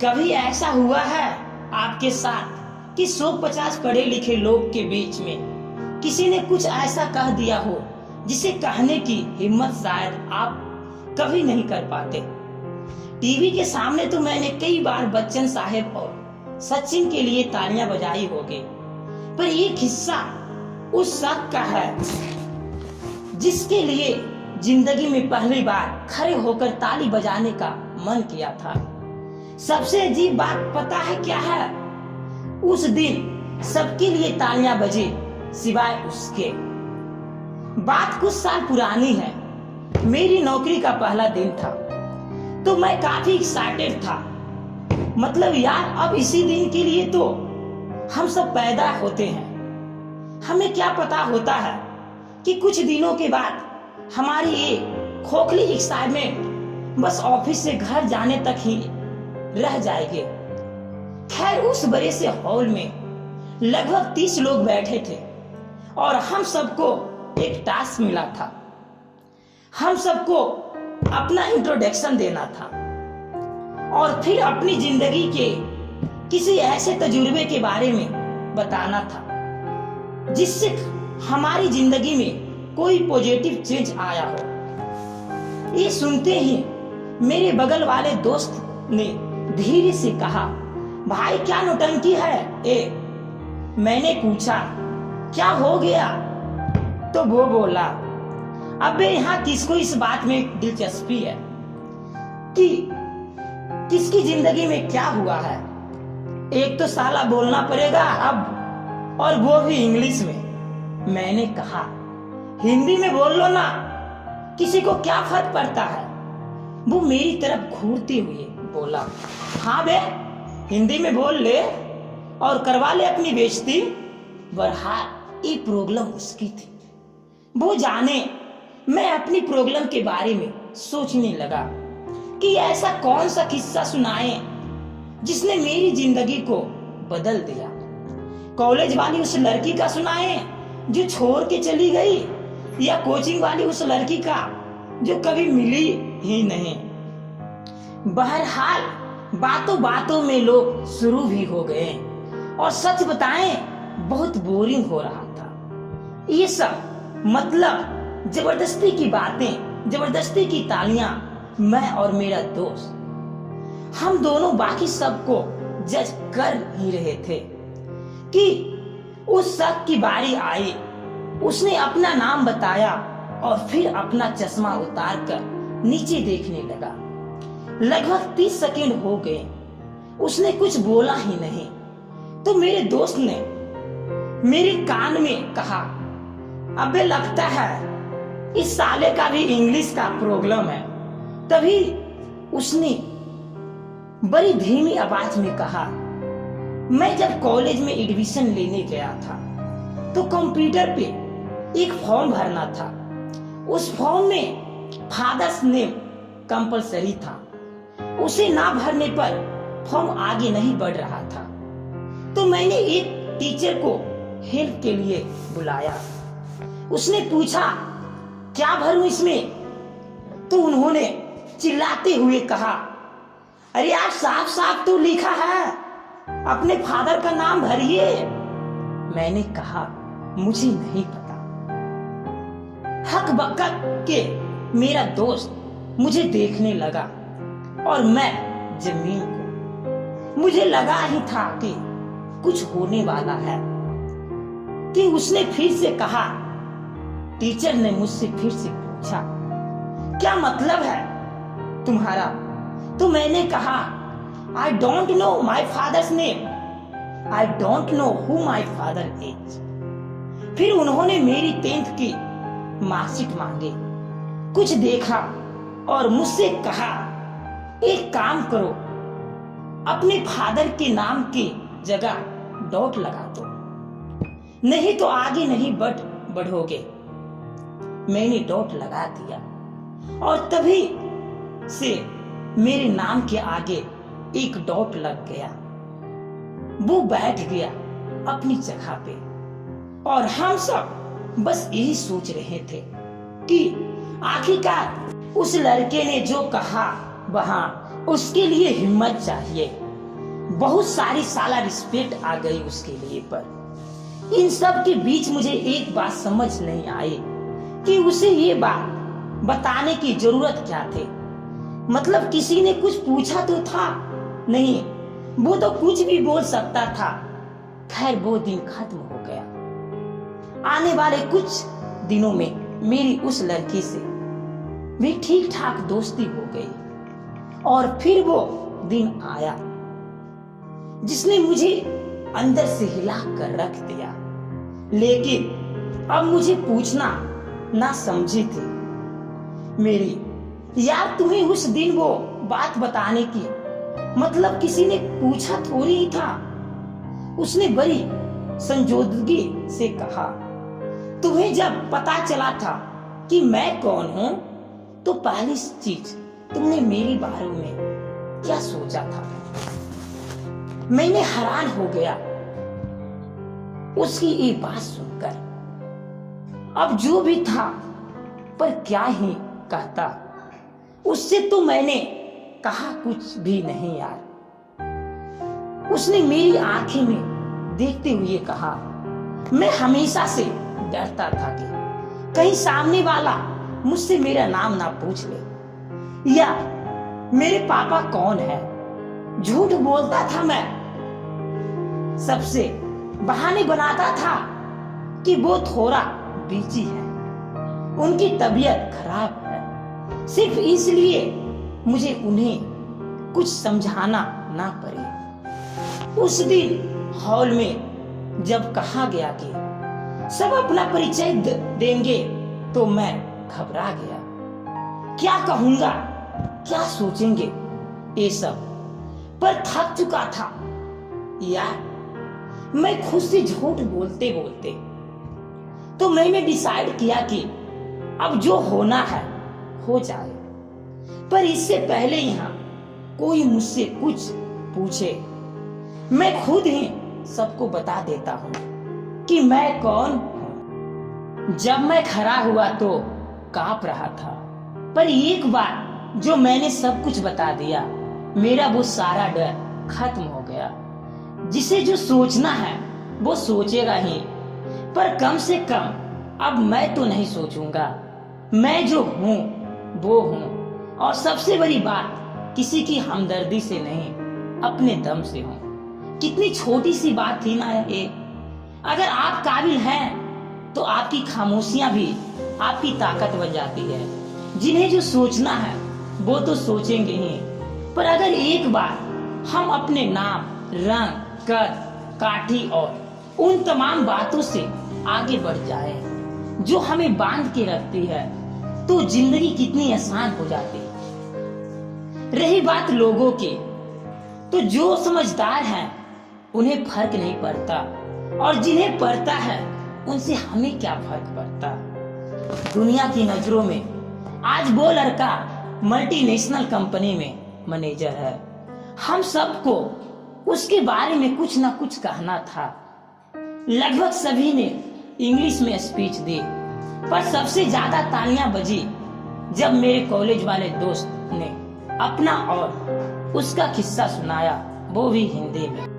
कभी ऐसा हुआ है आपके साथ कि 150 पढ़े लिखे लोग के बीच में किसी ने कुछ ऐसा कह दिया हो जिसे कहने की हिम्मत शायद आप कभी नहीं कर पाते। टीवी के सामने तो मैंने कई बार बच्चन साहब और सचिन के लिए तालियां बजाई होगी, पर ये किस्सा उस शख्स का है जिसके लिए जिंदगी में पहली बार खड़े होकर ताली बजाने का मन किया था। सबसे अजीब बात पता है क्या है? उस दिन सबके लिए तालियां बजी सिवाय उसके। बात कुछ साल पुरानी है। मेरी नौकरी का पहला दिन था तो मैं काफी एक्साइटेड था। मतलब यार, अब इसी दिन के लिए तो हम सब पैदा होते हैं। हमें क्या पता होता है कि कुछ दिनों के बाद हमारी ये खोखली एक्साइटमेंट बस ऑफिस से घर जाने तक ही रह जाएगी। खैर, उस बड़े से हॉल में लगभग 30 लोग बैठे थे और हम सबको एक टास्क मिला था। हम सबको अपना इंट्रोडक्शन देना था और फिर अपनी जिंदगी के किसी ऐसे तजुर्बे के बारे में बताना था जिससे हमारी जिंदगी में कोई पॉजिटिव चेंज आया हो। ये सुनते ही मेरे बगल वाले दोस्त ने धीरे से कहा, भाई क्या नौटंकी है ए? मैंने पूछा क्या हो गया? तो वो बोला, अबे यहाँ किसको इस बात में दिलचस्पी है कि किसकी जिंदगी में क्या हुआ है? एक तो साला बोलना पड़ेगा अब, और वो भी इंग्लिश में। मैंने कहा, हिंदी में बोल लो ना, किसी को क्या फर्क पड़ता है? वो मेरी तरफ घूरते हुए बोला, हाँ बे, हिंदी में बोल ले और करवा ले अपनी बेइज्जती। बहरहाल ये प्रॉब्लम उसकी थी। वो जाने मैं अपनी प्रॉब्लम के बारे में सोचने लगा कि ऐसा कौन सा किस्सा सुनाए जिसने मेरी जिंदगी को बदल दिया। कॉलेज वाली उस लड़की का सुनाए जो छोड़ के चली गई, या कोचिंग वाली उस लड़की का जो कभी मिली ही नहीं। बहरहाल बातों बातों में लोग शुरू भी हो गए और सच बताएं बहुत बोरिंग हो रहा था। ये सब मतलब जबरदस्ती की बातें, जबरदस्ती की तालियां। मैं और मेरा दोस्त, हम दोनों बाकी सबको जज कर ही रहे थे कि उस शख्स की बारी आई। उसने अपना नाम बताया और फिर अपना चश्मा उतार कर नीचे देखने लगा। लगभग 30 सेकंड हो गए, उसने कुछ बोला ही नहीं। तो मेरे दोस्त ने मेरे कान में कहा, अबे लगता है इस साले का भी इंग्लिश का प्रॉब्लम है। तभी उसने बड़ी धीमी आवाज में कहा, मैं जब कॉलेज में एडमिशन लेने गया था तो कंप्यूटर पे एक फॉर्म भरना था। उस फॉर्म में फादर्स नेम कंपलसरी था। उसे ना भरने पर फॉर्म आगे नहीं बढ़ रहा था। तो मैंने एक टीचर को हेल्प के लिए बुलाया। उसने पूछा, क्या भरूं इसमें? तो उन्होंने चिल्लाते हुए कहा, अरे यार, साफ साफ तो लिखा है, अपने फादर का नाम भरिए। मैंने कहा, मुझे नहीं पता। हक बकक के मेरा दोस्त मुझे देखने लगा और मैं जमीन को। मुझे लगा ही था कि कुछ होने वाला है कि उसने फिर से कहा। टीचर ने मुझसे फिर से पूछा, क्या मतलब है तुम्हारा? तो मैंने कहा, I don't know my father's name. I don't know who my father is. फिर उन्होंने मेरी 10th की मार्कशीट मांगी, कुछ देखा और मुझसे कहा, एक काम करो, अपने फादर के नाम की जगह डॉट लगा दो, नहीं तो आगे नहीं बढ़ोगे। मैंने डॉट लगा दिया और तभी से मेरे नाम के आगे एक डॉट लग गया। वो बैठ गया अपनी जगह पे और हम सब बस यही सोच रहे थे कि आखिरकार उस लड़के ने जो कहा वहां उसके लिए हिम्मत चाहिए। बहुत सारी साला रिस्पेक्ट आ गई उसके लिए। पर इन सब के बीच मुझे एक बात समझ नहीं आई कि उसे ये बात बताने की जरूरत क्या थी। मतलब किसी ने कुछ पूछा तो था नहीं, वो तो कुछ भी बोल सकता था। खैर वो दिन खत्म हो गया। आने वाले कुछ दिनों में मेरी उस लड़की से भी ठीक ठाक दोस्ती हो गई और फिर वो दिन आया जिसने मुझे अंदर से हिला कर रख दिया। लेकिन अब मुझे पूछना ना समझी थी मेरी यार, तुम्हें उस दिन वो बात बताने की मतलब किसी ने पूछा थोड़ी ही था। उसने बड़ी संजीदगी से कहा, तुम्हें जब पता चला था कि मैं कौन हूं तो पहली चीज तुमने मेरे बारे में क्या सोचा था? मैंने हैरान हो गया उसकी ये बात सुनकर। अब जो भी था पर क्या ही कहता, उससे तो मैंने कहा कुछ भी नहीं यार। उसने मेरी आंखें में देखते हुए कहा, मैं हमेशा से डरता था कि कहीं सामने वाला मुझसे मेरा नाम ना पूछ ले या मेरे पापा कौन है। झूठ बोलता था मैं, सबसे बहाने बनाता था कि वो थोड़ा बिजी है, उनकी तबीयत खराब है, सिर्फ इसलिए मुझे उन्हें कुछ समझाना ना पड़े। उस दिन हॉल में जब कहा गया कि सब अपना परिचय देंगे तो मैं घबरा गया। क्या कहूंगा, क्या सोचेंगे ये सब, पर थक चुका था यार मैं खुद से झूठ बोलते बोलते। तो मैंने डिसाइड किया कि अब जो होना है हो जाए, पर इससे पहले यहाँ कोई मुझसे कुछ पूछे मैं खुद ही सबको बता देता हूँ कि मैं कौन हूँ। जब मैं खड़ा हुआ तो कांप रहा था, पर एक बार जो मैंने सब कुछ बता दिया, मेरा वो सारा डर खत्म हो गया। जिसे जो सोचना है वो सोचेगा ही, पर कम से कम अब मैं तो नहीं सोचूंगा। मैं जो हूँ वो हूँ, और सबसे बड़ी बात किसी की हमदर्दी से नहीं, अपने दम से हूँ। कितनी छोटी सी बात थी ना ये। अगर आप काबिल हैं तो आपकी खामोशियां भी आपकी ताकत बन जाती है। जिन्हें जो सोचना है वो तो सोचेंगे ही, पर अगर एक बार हम अपने नाम, रंग, कद, काठी और उन तमाम बातों से आगे बढ़ जाए जो हमें बांध के रखती है, तो जिंदगी कितनी आसान हो जाती है। रही बात लोगों की, तो जो समझदार हैं उन्हें फर्क नहीं पड़ता, और जिन्हें पड़ता है उनसे हमें क्या फर्क पड़ता। दुनिया की नजरों में आज वो लड़का मल्टीनेशनल कंपनी में मैनेजर है। हम सबको उसके बारे में कुछ ना कुछ कहना था। लगभग सभी ने इंग्लिश में स्पीच दी, पर सबसे ज्यादा तालियां बजी जब मेरे कॉलेज वाले दोस्त ने अपना और उसका किस्सा सुनाया, वो भी हिंदी में।